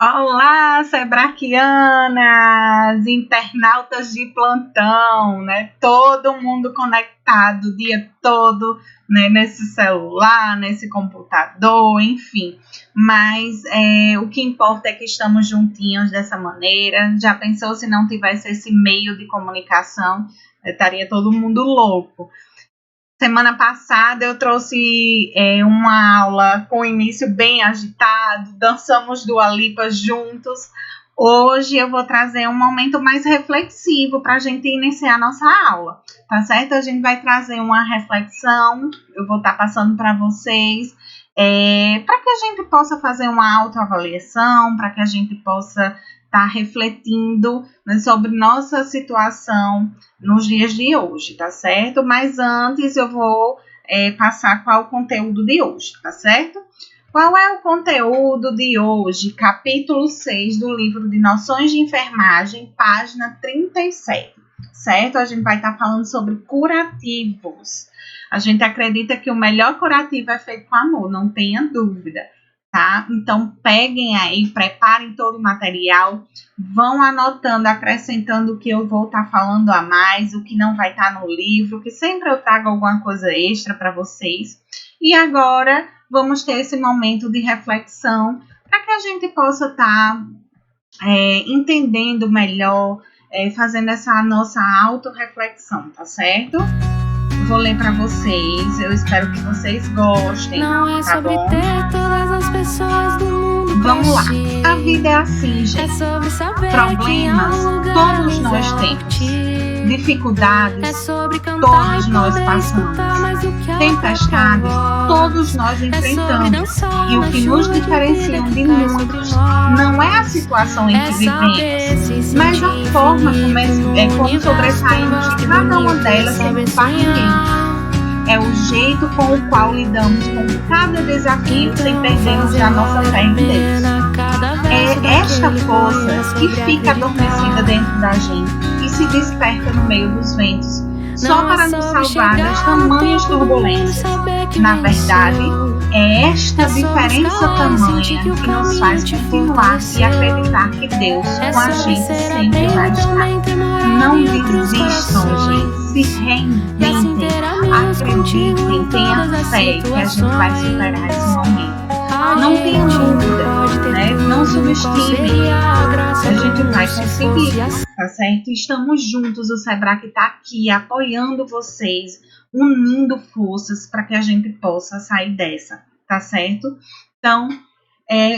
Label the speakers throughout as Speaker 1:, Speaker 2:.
Speaker 1: Olá, sebraquianas, internautas de plantão, né? Todo mundo conectado o dia todo, né? Nesse celular, nesse computador, enfim. Mas o que importa é que estamos juntinhos dessa maneira. Já pensou se não tivesse esse meio de comunicação? Estaria todo mundo louco. Semana passada eu trouxe uma aula com início bem agitado, dançamos Dua Lipa juntos. Hoje eu vou trazer um momento mais reflexivo para a gente iniciar a nossa aula, tá certo? A gente vai trazer uma reflexão, eu vou estar passando para vocês, para que a gente possa fazer uma autoavaliação, para que a gente possa estar refletindo, né, sobre nossa situação nos dias de hoje, tá certo? Mas antes eu vou passar qual o conteúdo de hoje, tá certo? Qual é o conteúdo de hoje? Capítulo 6 do livro de Noções de Enfermagem, página 37, certo? A gente vai estar falando sobre curativos. A gente acredita que o melhor curativo é feito com amor, não tenha dúvida, tá? Então, peguem aí, preparem todo o material, vão anotando, acrescentando o que eu vou estar falando a mais, o que não vai estar no livro, que sempre eu trago alguma coisa extra para vocês. E agora, vamos ter esse momento de reflexão para que a gente possa estar entendendo melhor, fazendo essa nossa autorreflexão, tá certo? Vou ler para vocês, eu espero que vocês gostem,
Speaker 2: não é
Speaker 1: tá
Speaker 2: sobre
Speaker 1: bom?
Speaker 2: ter todas as pessoas do mundo.
Speaker 1: Vamos lá, a vida é assim, gente.
Speaker 2: É sobre saber
Speaker 1: Problemas todos nós temos, dificuldades todos nós passamos, tempestades todos nós enfrentamos, e o que nos diferencia de muitos não é a situação em que vivemos, mas a forma como sobressaímos de cada uma delas sem culpar ninguém. É o jeito com o qual lidamos com cada desafio sem perdermos a nossa fé em Deus. É esta força que fica adormecida dentro da gente e se desperta no meio dos ventos, só para nos salvar das tamanhas turbulências. Na verdade, é esta diferença tamanha que nos faz continuar e acreditar que Deus com a gente sempre vai estar. Não desistam, gente. Se reinventem, acreditem, tenham fé que a gente vai superar esse momento. Não tenha dúvida, né? Não subestimem. A gente vai conseguir, tá certo? Estamos juntos, o Sebrae está aqui apoiando vocês, unindo forças para que a gente possa sair dessa, tá certo? Então,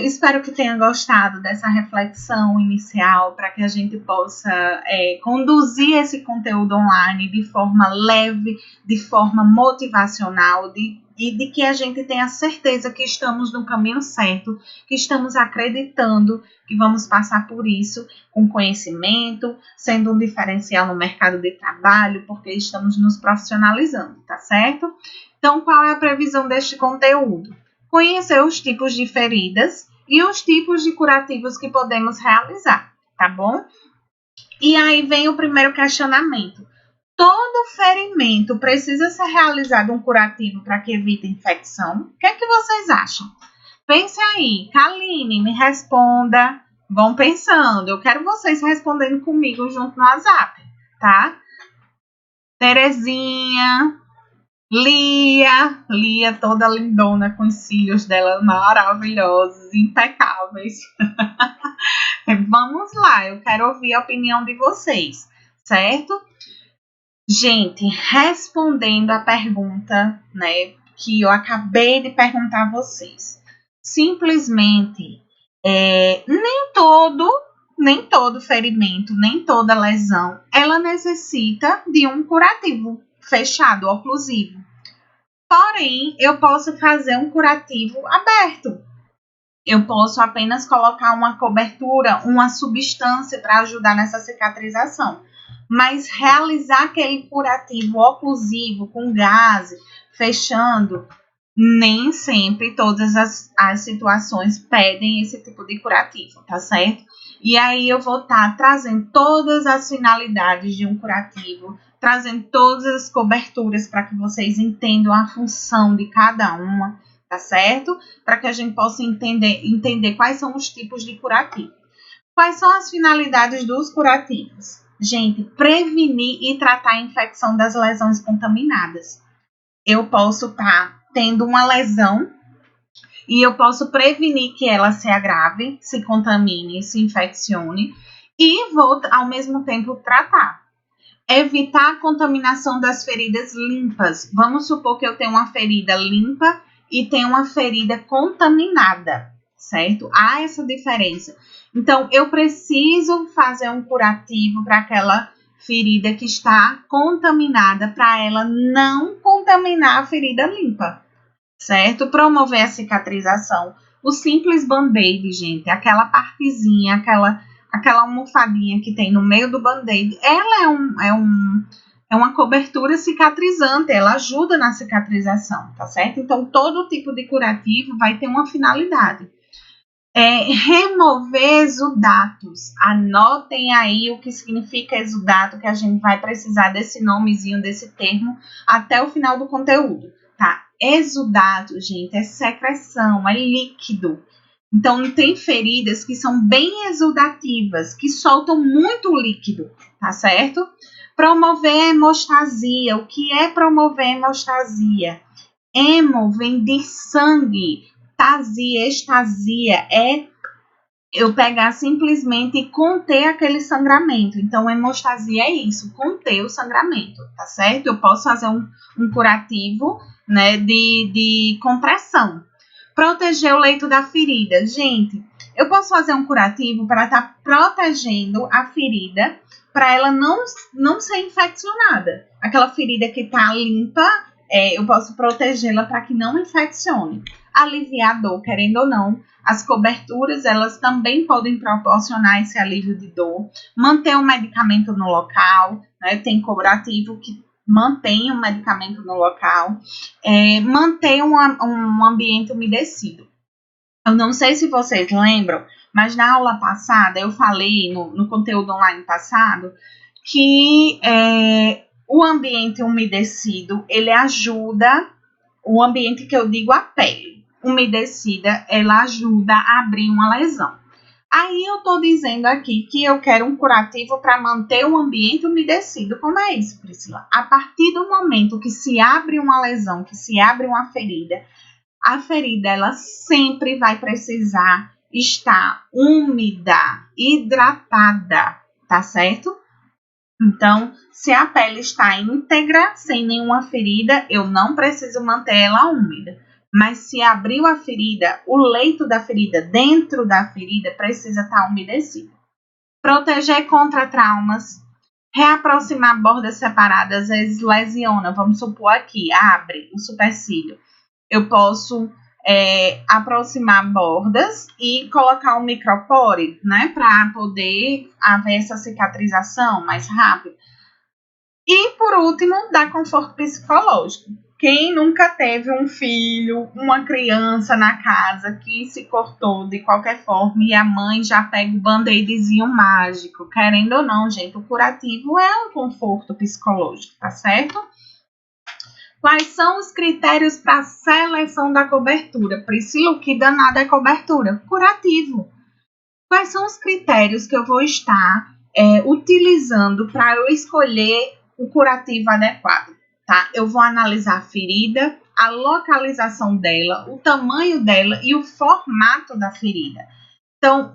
Speaker 1: espero que tenha gostado dessa reflexão inicial para que a gente possa conduzir esse conteúdo online de forma leve, de forma motivacional, e de que a gente tenha certeza que estamos no caminho certo, que estamos acreditando que vamos passar por isso com conhecimento, sendo um diferencial no mercado de trabalho, porque estamos nos profissionalizando, tá certo? Então, qual é a previsão deste conteúdo? Conhecer os tipos de feridas e os tipos de curativos que podemos realizar, tá bom? E aí vem o primeiro questionamento. Todo ferimento precisa ser realizado um curativo para que evite infecção? O que é que vocês acham? Pense aí. Kaline, me responda. Vão pensando. Eu quero vocês respondendo comigo junto no WhatsApp, tá? Terezinha, Lia toda lindona com os cílios dela maravilhosos, impecáveis. Vamos lá, eu quero ouvir a opinião de vocês, certo? Gente, respondendo a pergunta, né, que eu acabei de perguntar a vocês, simplesmente nem todo ferimento, nem toda lesão, ela necessita de um curativo fechado, oclusivo. Porém, eu posso fazer um curativo aberto. Eu posso apenas colocar uma cobertura, uma substância para ajudar nessa cicatrização. Mas realizar aquele curativo oclusivo com gás, fechando, nem sempre todas as situações pedem esse tipo de curativo, tá certo? E aí eu vou estar trazendo todas as finalidades de um curativo, trazendo todas as coberturas para que vocês entendam a função de cada uma, tá certo? Para que a gente possa entender quais são os tipos de curativo. Quais são as finalidades dos curativos? Gente, prevenir e tratar a infecção das lesões contaminadas. Eu posso estar tendo uma lesão e eu posso prevenir que ela se agrave, se contamine, se infeccione e vou, ao mesmo tempo, tratar. Evitar a contaminação das feridas limpas. Vamos supor que eu tenho uma ferida limpa e tenho uma ferida contaminada, certo? Há essa diferença. Então, eu preciso fazer um curativo para aquela ferida que está contaminada, para ela não contaminar a ferida limpa, certo? Promover a cicatrização. O simples band-aid, gente, aquela partezinha, aquela almofadinha que tem no meio do band-aid, ela é uma cobertura cicatrizante, ela ajuda na cicatrização, tá certo? Então, todo tipo de curativo vai ter uma finalidade. Remover exudatos. Anotem aí o que significa exudato, que a gente vai precisar desse nomezinho, desse termo, até o final do conteúdo, tá? Exudato, gente, é secreção, é líquido. Então, tem feridas que são bem exudativas, que soltam muito líquido, tá certo? Promover hemostasia. O que é promover hemostasia? Hemo vem de sangue. Tasia, estasia é eu pegar simplesmente e conter aquele sangramento. Então, hemostasia é isso, conter o sangramento, tá certo? Eu posso fazer um curativo, né, de compressão. Proteger o leito da ferida. Gente, eu posso fazer um curativo para estar protegendo a ferida, para ela não ser infeccionada. Aquela ferida que está limpa, eu posso protegê-la para que não infeccione. Aliviar a dor, querendo ou não, as coberturas, elas também podem proporcionar esse alívio de dor. Manter o medicamento no local, né? Tem curativo que mantém o medicamento no local. Manter um ambiente umedecido. Eu não sei se vocês lembram, mas na aula passada, eu falei no conteúdo online passado, que o ambiente umedecido, ele ajuda, o ambiente que eu digo a pele umedecida, ela ajuda a abrir uma lesão. Aí eu estou dizendo aqui que eu quero um curativo para manter o ambiente umedecido. Como é isso, Priscila? A partir do momento que se abre uma lesão, que se abre uma ferida, a ferida ela sempre vai precisar estar úmida, hidratada, tá certo? Então, se a pele está íntegra, sem nenhuma ferida, eu não preciso manter ela úmida. Mas se abriu a ferida, o leito da ferida, dentro da ferida, precisa estar umedecido. Proteger contra traumas. Reaproximar bordas separadas, às vezes lesiona. Vamos supor aqui, abre o supercílio. Eu posso aproximar bordas e colocar um micropore, né? Para poder haver essa cicatrização mais rápido. E, por último, dar conforto psicológico. Quem nunca teve um filho, uma criança na casa que se cortou de qualquer forma e a mãe já pega o band-aidzinho mágico? Querendo ou não, gente, o curativo é um conforto psicológico, tá certo? Quais são os critérios para a seleção da cobertura? Priscila, o que danado é cobertura? Curativo. Quais são os critérios que eu vou estar utilizando para eu escolher o curativo adequado? Tá? Eu vou analisar a ferida, a localização dela, o tamanho dela e o formato da ferida. Então,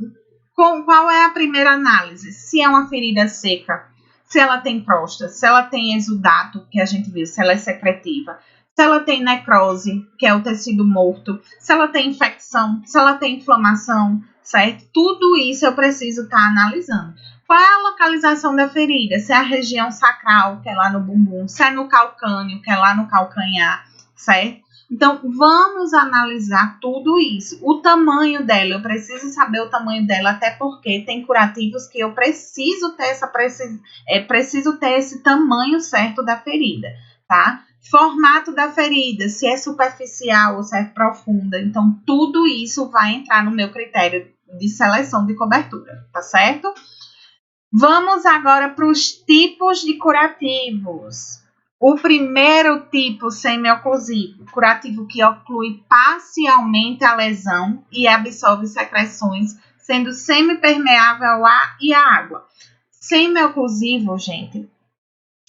Speaker 1: qual é a primeira análise? Se é uma ferida seca, se ela tem crosta, se ela tem exudato, que a gente viu, se ela é secretiva, se ela tem necrose, que é o tecido morto, se ela tem infecção, se ela tem inflamação, certo? Tudo isso eu preciso estar analisando. Qual é a localização da ferida? Se é a região sacral, que é lá no bumbum, se é no calcâneo, que é lá no calcanhar, certo? Então, vamos analisar tudo isso. O tamanho dela, eu preciso saber o tamanho dela, até porque tem curativos que eu preciso ter preciso ter esse tamanho certo da ferida, tá? Formato da ferida, se é superficial ou se é profunda. Então, tudo isso vai entrar no meu critério de seleção de cobertura, tá certo? Vamos agora para os tipos de curativos. O primeiro tipo semi-oclusivo, curativo que oclui parcialmente a lesão e absorve secreções, sendo semipermeável ao ar e à água. Semi-oclusivo, gente,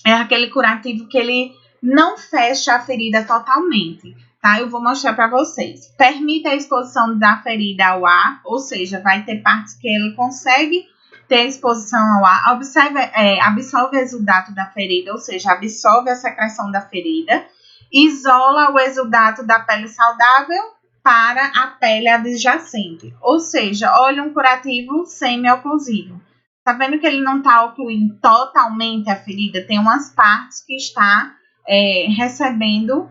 Speaker 1: é aquele curativo que ele não fecha a ferida totalmente, tá? Eu vou mostrar para vocês. Permite a exposição da ferida ao ar, ou seja, vai ter partes que ele consegue ter exposição ao ar, absorve o exudato da ferida, ou seja, absorve a secreção da ferida, isola o exudato da pele saudável para a pele adjacente, ou seja, olha um curativo semi-oclusivo. Tá vendo que ele não está ocluindo totalmente a ferida? Tem umas partes que está recebendo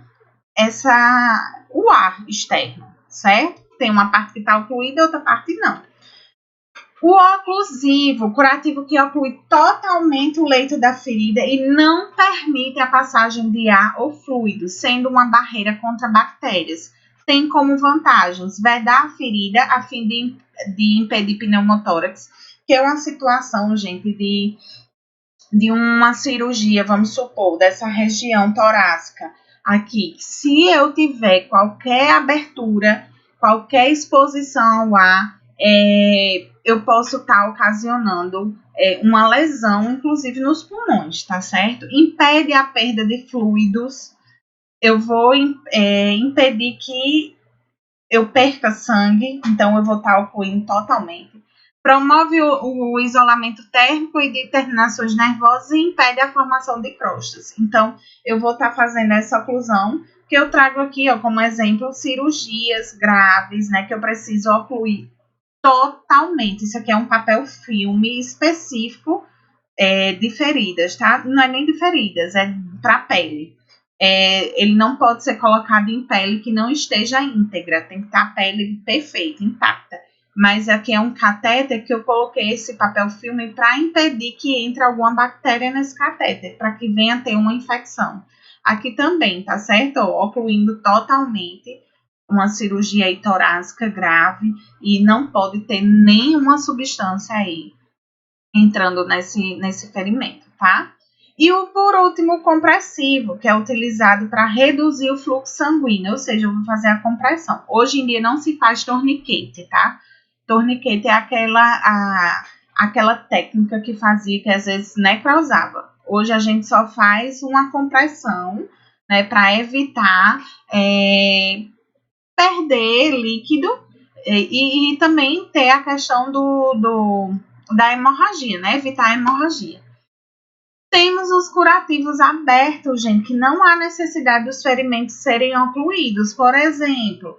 Speaker 1: o ar externo, certo? Tem uma parte que está ocluída, outra parte não. O oclusivo, curativo que oclui totalmente o leito da ferida e não permite a passagem de ar ou fluido, sendo uma barreira contra bactérias. Tem como vantagens vedar a ferida a fim de impedir pneumotórax, que é uma situação, gente, de uma cirurgia, vamos supor, dessa região torácica aqui. Se eu tiver qualquer abertura, qualquer exposição ao ar, eu posso estar ocasionando uma lesão, inclusive nos pulmões, tá certo? Impede a perda de fluidos. Eu vou impedir que eu perca sangue, então eu vou estar ocluindo totalmente. Promove o isolamento térmico e de terminações nervosas e impede a formação de crostas. Então, eu vou estar fazendo essa oclusão, que eu trago aqui como exemplo cirurgias graves, né, que eu preciso ocluir totalmente. Isso aqui é um papel filme específico de feridas, tá? Não é nem de feridas, é para pele. Ele não pode ser colocado em pele que não esteja íntegra, tem que estar a pele perfeita, intacta. Mas aqui é um catéter que eu coloquei esse papel filme para impedir que entre alguma bactéria nesse catéter, para que venha ter uma infecção. Aqui também, tá certo? Ocluindo totalmente uma cirurgia torácica grave e não pode ter nenhuma substância aí entrando nesse ferimento, tá? E por último, o compressivo, que é utilizado para reduzir o fluxo sanguíneo, ou seja, eu vou fazer a compressão. Hoje em dia não se faz torniquete, tá? Torniquete é aquela técnica que fazia, que às vezes necrosava. Hoje a gente só faz uma compressão, né, para evitar perder líquido e também ter a questão da hemorragia, né? Evitar a hemorragia. Temos os curativos abertos, gente, que não há necessidade dos ferimentos serem ocluídos. Por exemplo,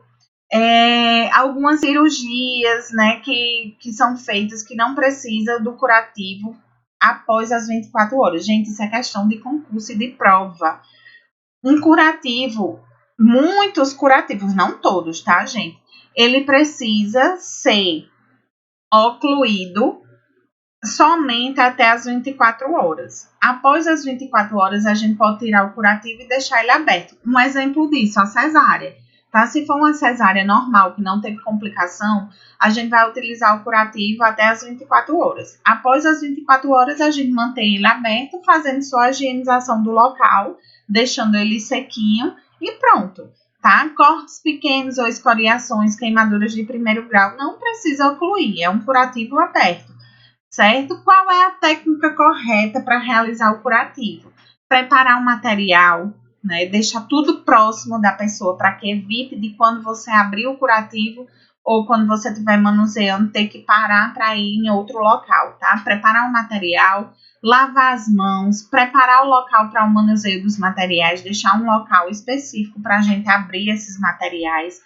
Speaker 1: algumas cirurgias, né, que são feitas que não precisam do curativo após as 24 horas. Gente, isso é questão de concurso e de prova. Um curativo, muitos curativos, não todos, tá, gente? Ele precisa ser ocluído somente até as 24 horas. Após as 24 horas, a gente pode tirar o curativo e deixar ele aberto. Um exemplo disso, a cesárea. Tá? Se for uma cesárea normal, que não teve complicação, a gente vai utilizar o curativo até as 24 horas. Após as 24 horas, a gente mantém ele aberto, fazendo só a higienização do local, deixando ele sequinho e pronto. Tá? Cortes pequenos ou escoriações, queimaduras de primeiro grau, não precisa ocluir, é um curativo aberto. Certo? Qual é a técnica correta para realizar o curativo? Preparar o material, né? Deixar tudo próximo da pessoa para que evite de quando você abrir o curativo ou quando você estiver manuseando ter que parar para ir em outro local, tá? Preparar o material, lavar as mãos, preparar o local para o manuseio dos materiais, deixar um local específico para a gente abrir esses materiais.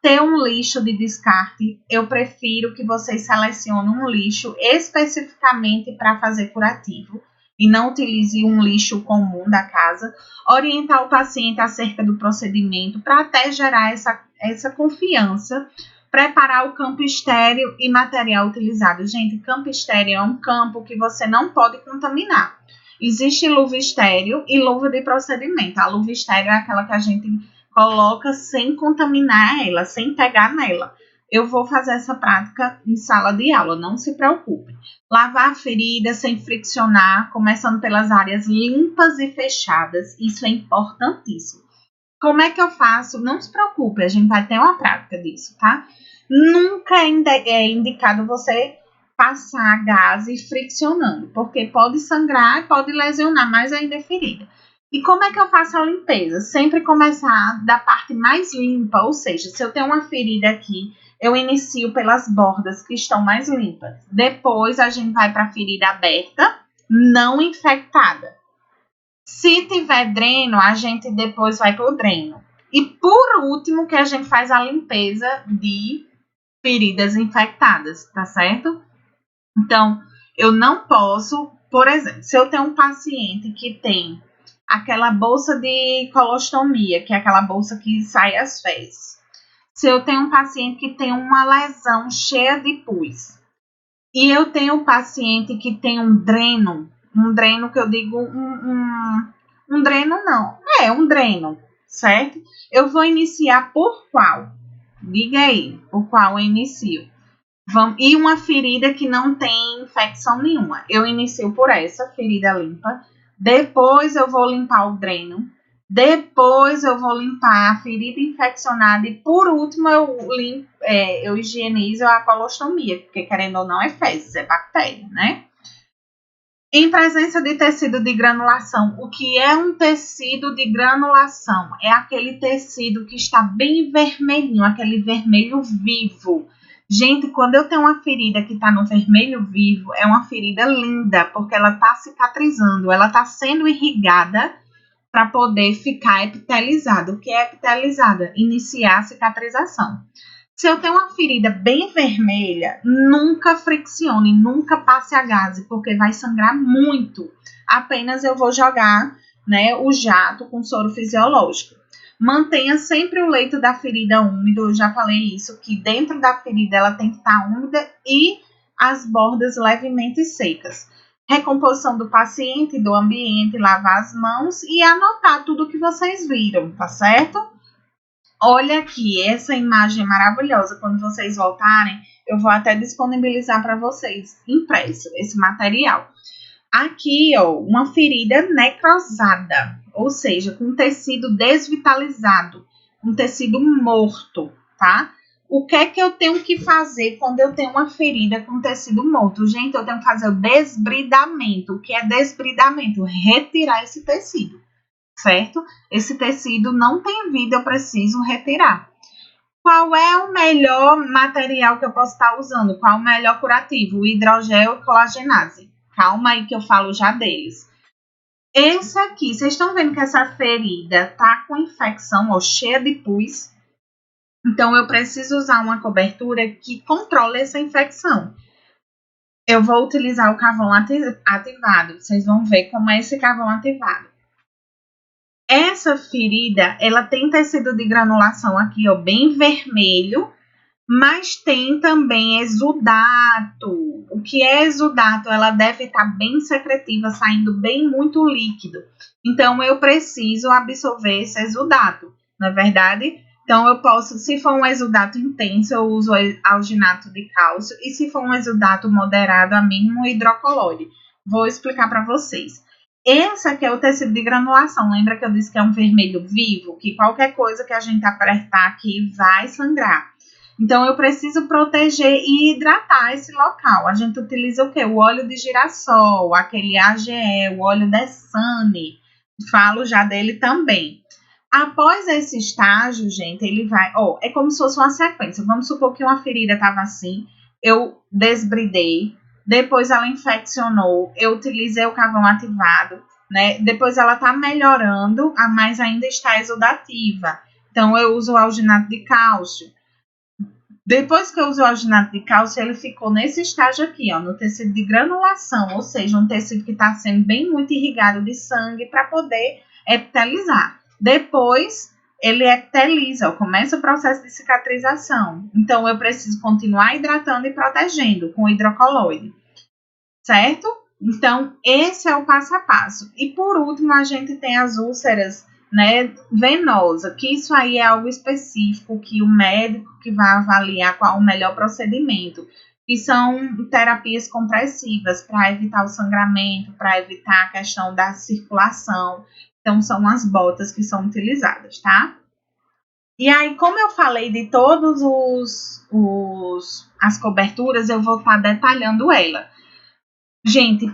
Speaker 1: Ter um lixo de descarte, eu prefiro que vocês selecionem um lixo especificamente para fazer curativo e não utilize um lixo comum da casa. Orientar o paciente acerca do procedimento para até gerar essa confiança. Preparar o campo estéril e material utilizado. Gente, campo estéril é um campo que você não pode contaminar. Existe luva estéril e luva de procedimento. A luva estéril é aquela que a gente coloca sem contaminar ela, sem pegar nela. eu vou fazer essa prática em sala de aula, não se preocupe. Lavar a ferida sem friccionar, começando pelas áreas limpas e fechadas, isso é importantíssimo. Como é que eu faço? Não se preocupe, a gente vai ter uma prática disso, tá? Nunca é indicado você passar gás friccionando, porque pode sangrar e pode lesionar mais ainda a ferida. E como é que eu faço a limpeza? Sempre começar da parte mais limpa, ou seja, se eu tenho uma ferida aqui, eu inicio pelas bordas que estão mais limpas. Depois a gente vai para a ferida aberta, não infectada. Se tiver dreno, a gente depois vai para o dreno. E por último, que a gente faz a limpeza de feridas infectadas, tá certo? Então, eu não posso, por exemplo, se eu tenho um paciente que tem aquela bolsa de colostomia, que é aquela bolsa que sai as fezes. Se eu tenho um paciente que tem uma lesão cheia de pus, e eu tenho um paciente que tem um dreno que eu digo um dreno não, um dreno, certo? Eu vou iniciar por qual? Diga aí, por qual eu inicio? E uma ferida que não tem infecção nenhuma. Eu inicio por essa ferida limpa. Depois eu vou limpar o dreno. Depois eu vou limpar a ferida infeccionada. E por último eu higienizo a colostomia. Porque querendo ou não é fezes, é bactéria, né? Em presença de tecido de granulação. O que é um tecido de granulação? É aquele tecido que está bem vermelhinho, aquele vermelho vivo. Gente, quando eu tenho uma ferida que está no vermelho vivo, é uma ferida linda, porque ela está cicatrizando, ela está sendo irrigada para poder ficar epitelizada. O que é epitelizada? Iniciar a cicatrização. Se eu tenho uma ferida bem vermelha, nunca friccione, nunca passe a gaze, porque vai sangrar muito. Apenas eu vou jogar, né, o jato com soro fisiológico. Mantenha sempre o leito da ferida úmido, eu já falei isso, que dentro da ferida ela tem que estar úmida e as bordas levemente secas. Recomposição do paciente, do ambiente, lavar as mãos e anotar tudo que vocês viram, tá certo? Olha aqui, essa imagem maravilhosa, quando vocês voltarem, eu vou até disponibilizar para vocês impresso esse material. Aqui, ó, uma ferida necrosada, ou seja, com tecido desvitalizado, com tecido morto, tá? O que é que eu tenho que fazer quando eu tenho uma ferida com tecido morto? Gente, eu tenho que fazer o desbridamento. O que é desbridamento? Retirar esse tecido, certo? Esse tecido não tem vida, eu preciso retirar. Qual é o melhor material que eu posso estar usando? Qual é o melhor curativo? O hidrogel e colagenase. Calma aí que eu falo já deles. Esse aqui, vocês estão vendo que essa ferida tá com infecção, ó, cheia de pus. Então, eu preciso usar uma cobertura que controle essa infecção. Eu vou utilizar o carvão ativado. Vocês vão ver como é esse carvão ativado. Essa ferida, ela tem tecido de granulação aqui, ó, bem vermelho. Mas tem também exudato. O que é exudato? Ela deve estar bem secretiva, saindo bem muito líquido. Então, eu preciso absorver esse exudato, não é verdade? Então, eu posso, se for um exudato intenso, eu uso alginato de cálcio. E se for um exudato moderado, a mínimo hidrocolóide. Vou explicar para vocês. Esse aqui é o tecido de granulação. Lembra que eu disse que é um vermelho vivo? Que qualquer coisa que a gente apertar aqui vai sangrar. Então, eu preciso proteger e hidratar esse local. A gente utiliza o quê? O óleo de girassol, aquele AGE, o óleo Desane. Falo já dele também. Após esse estágio, gente, ele vai... é como se fosse uma sequência. Vamos supor que uma ferida estava assim. Eu desbridei. Depois ela infeccionou. Eu utilizei o carvão ativado, né? Depois ela está melhorando, mas ainda está exudativa. Então, eu uso o alginato de cálcio. Depois que eu uso o alginato de cálcio, ele ficou nesse estágio aqui, ó, no tecido de granulação, ou seja, um tecido que está sendo bem muito irrigado de sangue para poder epitelizar. Depois, ele epiteliza, ó, começa o processo de cicatrização. Então, eu preciso continuar hidratando e protegendo com hidrocolóide, certo? Então, esse é o passo a passo. E por último, a gente tem as úlceras, né, venosa, que isso aí é algo específico que o médico que vai avaliar qual o melhor procedimento, que são terapias compressivas para evitar o sangramento, para evitar a questão da circulação. Então, são as botas que são utilizadas, tá? E aí, como eu falei de todos as coberturas, eu vou estar detalhando ela. Gente,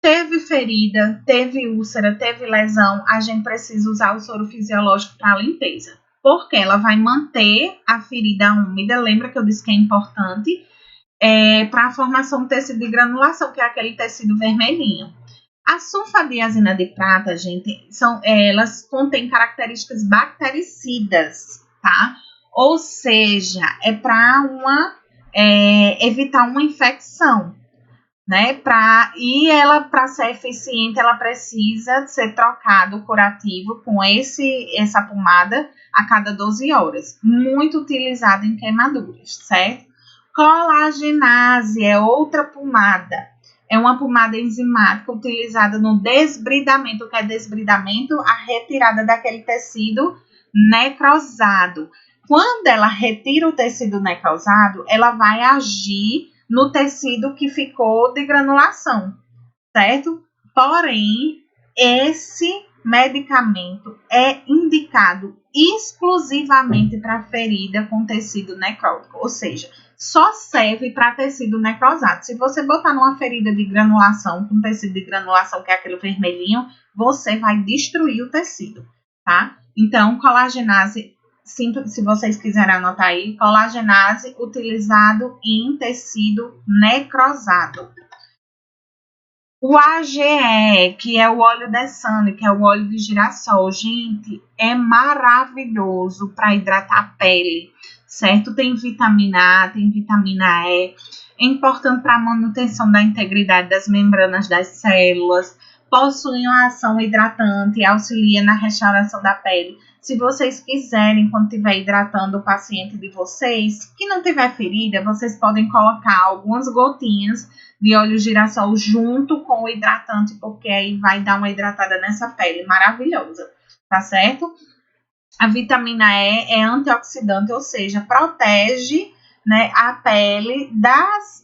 Speaker 1: teve ferida, teve úlcera, teve lesão, a gente precisa usar o soro fisiológico para limpeza. Porque ela vai manter a ferida úmida, lembra que eu disse que é importante, para a formação do tecido de granulação, que é aquele tecido vermelhinho. A sulfadiazina de prata, gente, elas contêm características bactericidas, tá? Ou seja, é para evitar uma infecção, né? Para ser eficiente, ela precisa ser trocado o curativo com essa pomada a cada 12 horas. Muito utilizada em queimaduras, certo? Colagenase é outra pomada. É uma pomada enzimática utilizada no desbridamento. O que é desbridamento? A retirada daquele tecido necrosado. Quando ela retira o tecido necrosado, ela vai agir no tecido que ficou de granulação, certo? Porém, esse medicamento é indicado exclusivamente para ferida com tecido necrótico, ou seja, só serve para tecido necrosado. Se você botar numa ferida de granulação, com tecido de granulação, que é aquele vermelhinho, você vai destruir o tecido, tá? Então, colagenase, se vocês quiserem anotar aí, colagenase utilizado em tecido necrosado. O AGE, que é o óleo Desane, que é o óleo de girassol, gente, é maravilhoso para hidratar a pele, certo? Tem vitamina A, tem vitamina E, é importante para a manutenção da integridade das membranas das células, possui uma ação hidratante e auxilia na restauração da pele. Se vocês quiserem, quando estiver hidratando o paciente de vocês, que não tiver ferida, vocês podem colocar algumas gotinhas de óleo de girassol junto com o hidratante, porque aí vai dar uma hidratada nessa pele maravilhosa, tá certo? A vitamina E é antioxidante, ou seja, protege, né, a pele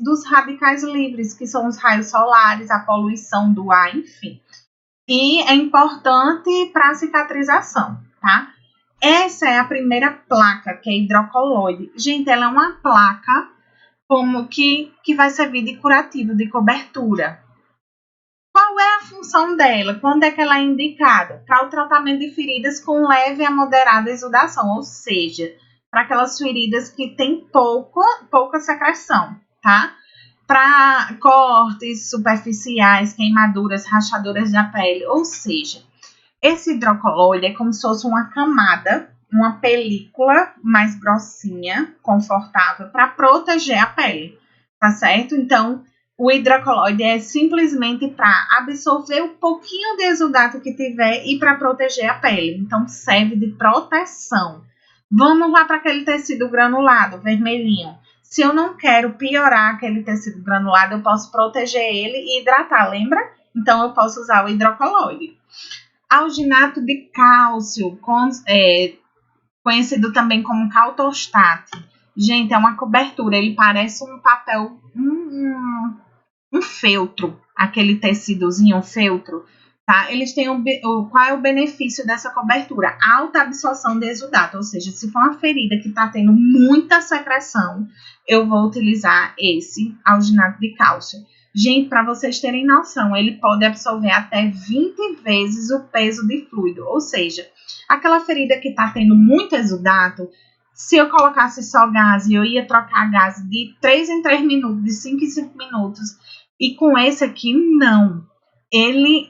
Speaker 1: dos radicais livres, que são os raios solares, a poluição do ar, enfim. E é importante para a cicatrização, tá? Essa é a primeira placa, que é hidrocoloide. Gente, ela é uma placa como que vai servir de curativo, de cobertura. Qual é a função dela? Quando é que ela é indicada? Para o tratamento de feridas com leve a moderada exudação, ou seja, para aquelas feridas que têm pouca secreção, tá? Para cortes superficiais, queimaduras, rachaduras da pele, ou seja, esse hidrocoloide é como se fosse uma camada, uma película mais grossinha, confortável, para proteger a pele, tá certo? Então, o hidrocoloide é simplesmente para absorver o pouquinho de exudato que tiver e para proteger a pele. Então, serve de proteção. Vamos lá para aquele tecido granulado, vermelhinho. Se eu não quero piorar aquele tecido granulado, eu posso proteger ele e hidratar, lembra? Então, eu posso usar o hidrocoloide. Alginato de cálcio, conhecido também como caltostate. Gente, é uma cobertura, ele parece um papel, um feltro, aquele tecidozinho, um feltro, tá? Eles têm qual é o benefício dessa cobertura? Alta absorção de exudato, ou seja, se for uma ferida que está tendo muita secreção, eu vou utilizar esse alginato de cálcio. Gente, para vocês terem noção, ele pode absorver até 20 vezes o peso de fluido, ou seja, aquela ferida que está tendo muito exudato, se eu colocasse só gás, eu ia trocar gás de 3 em 3 minutos, de 5 em 5 minutos, e com esse aqui, não. Ele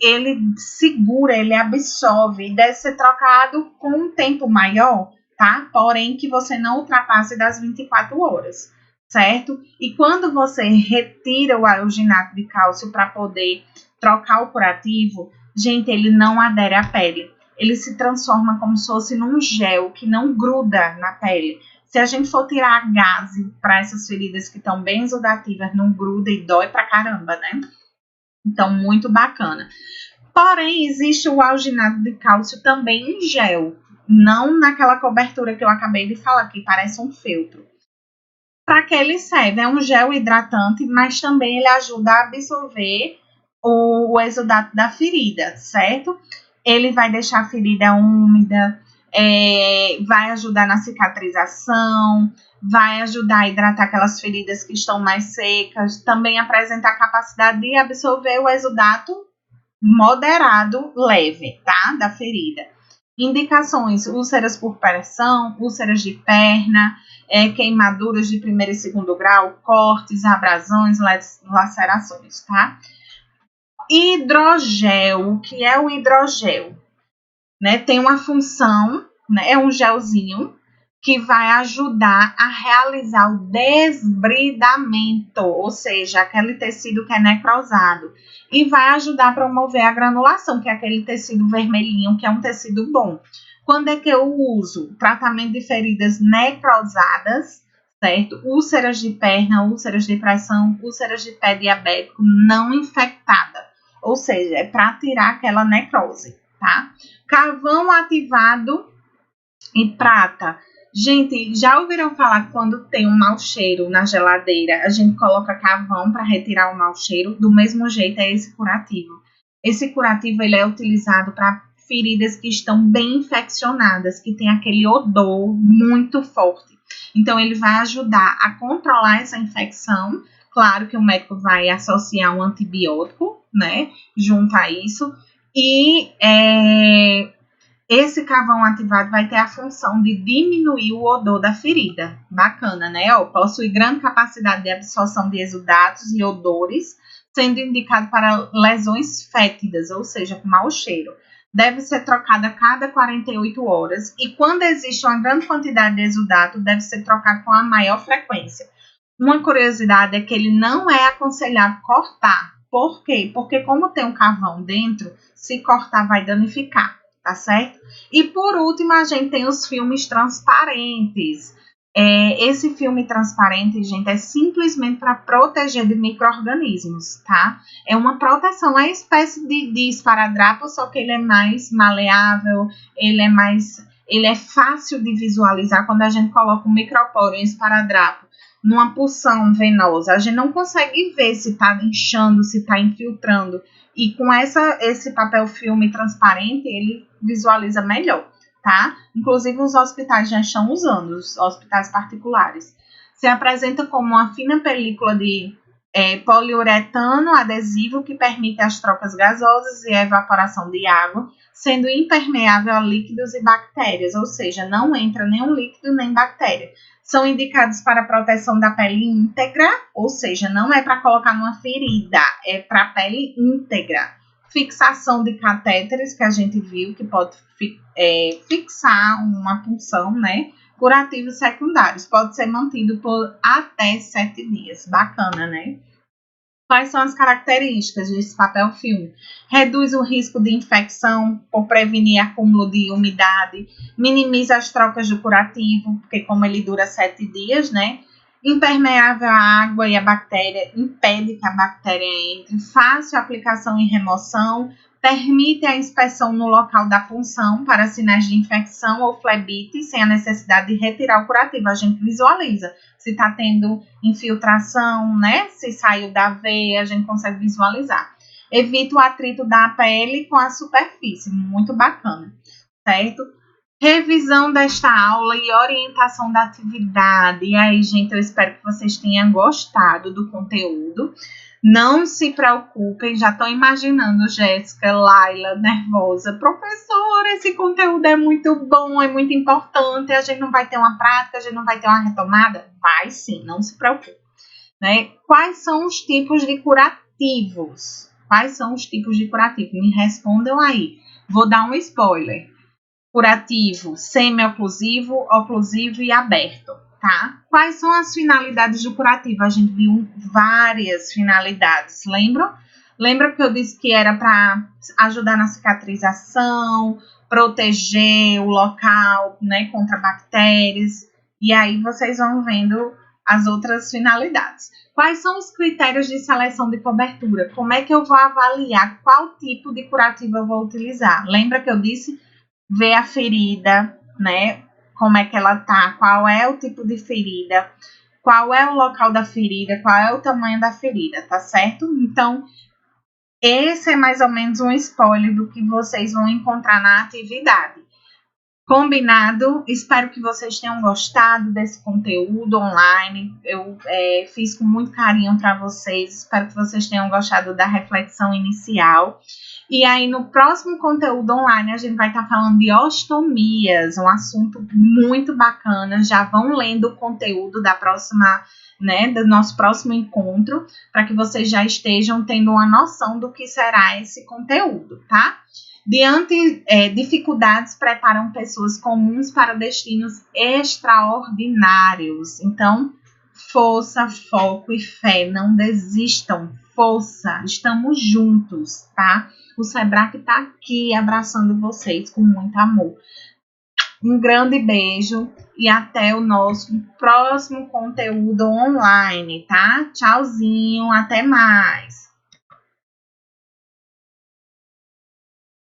Speaker 1: segura, ele absorve, e deve ser trocado com um tempo maior, tá? Porém, que você não ultrapasse das 24 horas. Certo? E quando você retira o alginato de cálcio para poder trocar o curativo, gente, ele não adere à pele. Ele se transforma como se fosse num gel que não gruda na pele. Se a gente for tirar a gaze para essas feridas que estão bem exudativas, não gruda e dói pra caramba, né? Então, muito bacana. Porém, existe o alginado de cálcio também em gel, não naquela cobertura que eu acabei de falar, que parece um feltro. Para que ele serve? É um gel hidratante, mas também ele ajuda a absorver o exudato da ferida, certo? Ele vai deixar a ferida úmida, vai ajudar na cicatrização, vai ajudar a hidratar aquelas feridas que estão mais secas, também apresenta a capacidade de absorver o exudato moderado, leve, tá? Da ferida. Indicações: úlceras por pressão, úlceras de perna, queimaduras de primeiro e segundo grau, cortes, abrasões, lacerações, tá? Hidrogel, o que é o hidrogel? Né? Tem uma função, né? É um gelzinho que vai ajudar a realizar o desbridamento, ou seja, aquele tecido que é necrosado, e vai ajudar a promover a granulação, que é aquele tecido vermelhinho, que é um tecido bom. Quando é que eu uso? Tratamento de feridas necrosadas, certo? Úlceras de perna, úlceras de pressão, úlceras de pé diabético não infectada, ou seja, é para tirar aquela necrose, tá? Carvão ativado e prata. Gente, já ouviram falar que quando tem um mau cheiro na geladeira, a gente coloca carvão para retirar o mau cheiro? Do mesmo jeito é esse curativo. Esse curativo ele é utilizado para feridas que estão bem infeccionadas, que tem aquele odor muito forte. Então, ele vai ajudar a controlar essa infecção. Claro que o médico vai associar um antibiótico, né, junto a isso. E esse carvão ativado vai ter a função de diminuir o odor da ferida. Bacana, né? Possui grande capacidade de absorção de exudatos e odores, sendo indicado para lesões fétidas, ou seja, com mau cheiro. Deve ser trocado a cada 48 horas e quando existe uma grande quantidade de exudato, deve ser trocado com a maior frequência. Uma curiosidade é que ele não é aconselhado cortar. Por quê? Porque como tem um carvão dentro, se cortar vai danificar. Tá certo? E por último, a gente tem os filmes transparentes. Esse filme transparente, gente, é simplesmente para proteger de micro-organismos, tá? É uma proteção, é uma espécie de esparadrapo, só que ele é mais maleável, ele é fácil de visualizar. Quando a gente coloca um micropóreo, um esparadrapo, numa pulsão venosa, a gente não consegue ver se está inchando, se está infiltrando. E com esse papel filme transparente, ele visualiza melhor, tá? Inclusive, os hospitais já estão usando, os hospitais particulares. Se apresenta como uma fina película de poliuretano adesivo que permite as trocas gasosas e a evaporação de água, sendo impermeável a líquidos e bactérias, ou seja, não entra nenhum líquido nem bactéria. São indicados para a proteção da pele íntegra, ou seja, não é para colocar numa ferida, é para a pele íntegra. Fixação de catéteres, que a gente viu, que pode fixar uma punção, né? Curativos secundários, pode ser mantido por até 7 dias. Bacana, né? Quais são as características desse papel filme? Reduz o risco de infecção por prevenir acúmulo de umidade, minimiza as trocas do curativo, porque como ele dura 7 dias, né? Impermeável à água e à bactéria, impede que a bactéria entre, fácil aplicação e remoção, permite a inspeção no local da punção para sinais de infecção ou flebite, sem a necessidade de retirar o curativo. A gente visualiza se está tendo infiltração, né? Se saiu da veia, a gente consegue visualizar. Evita o atrito da pele com a superfície, muito bacana, certo? Revisão desta aula e orientação da atividade. E aí, gente, eu espero que vocês tenham gostado do conteúdo. Não se preocupem, já estou imaginando Jéssica, Laila, nervosa. Professora, esse conteúdo é muito bom, é muito importante, a gente não vai ter uma prática, a gente não vai ter uma retomada? Vai sim, não se preocupe. Né? Quais são os tipos de curativos? Quais são os tipos de curativos? Me respondam aí. Vou dar um spoiler. Curativo, semi-oclusivo, oclusivo e aberto. Tá? Quais são as finalidades do curativo? A gente viu várias finalidades, lembram? Lembra que eu disse que era para ajudar na cicatrização, proteger o local, né, contra bactérias, e aí vocês vão vendo as outras finalidades. Quais são os critérios de seleção de cobertura? Como é que eu vou avaliar qual tipo de curativo eu vou utilizar? Lembra que eu disse ver a ferida, né? Como é que ela tá, qual é o tipo de ferida, qual é o local da ferida, qual é o tamanho da ferida, tá certo? Então, esse é mais ou menos um spoiler do que vocês vão encontrar na atividade. Combinado? Espero que vocês tenham gostado desse conteúdo online. Eu fiz com muito carinho para vocês. Espero que vocês tenham gostado da reflexão inicial. E aí, no próximo conteúdo online, a gente vai estar falando de ostomias, um assunto muito bacana. Já vão lendo o conteúdo da próxima, né, do nosso próximo encontro, para que vocês já estejam tendo uma noção do que será esse conteúdo, tá? Dificuldades preparam pessoas comuns para destinos extraordinários. Então, força, foco e fé. Não desistam. Força. Estamos juntos, tá? O Sebrae está aqui abraçando vocês com muito amor. Um grande beijo e até o nosso próximo conteúdo online, tá? Tchauzinho, até mais.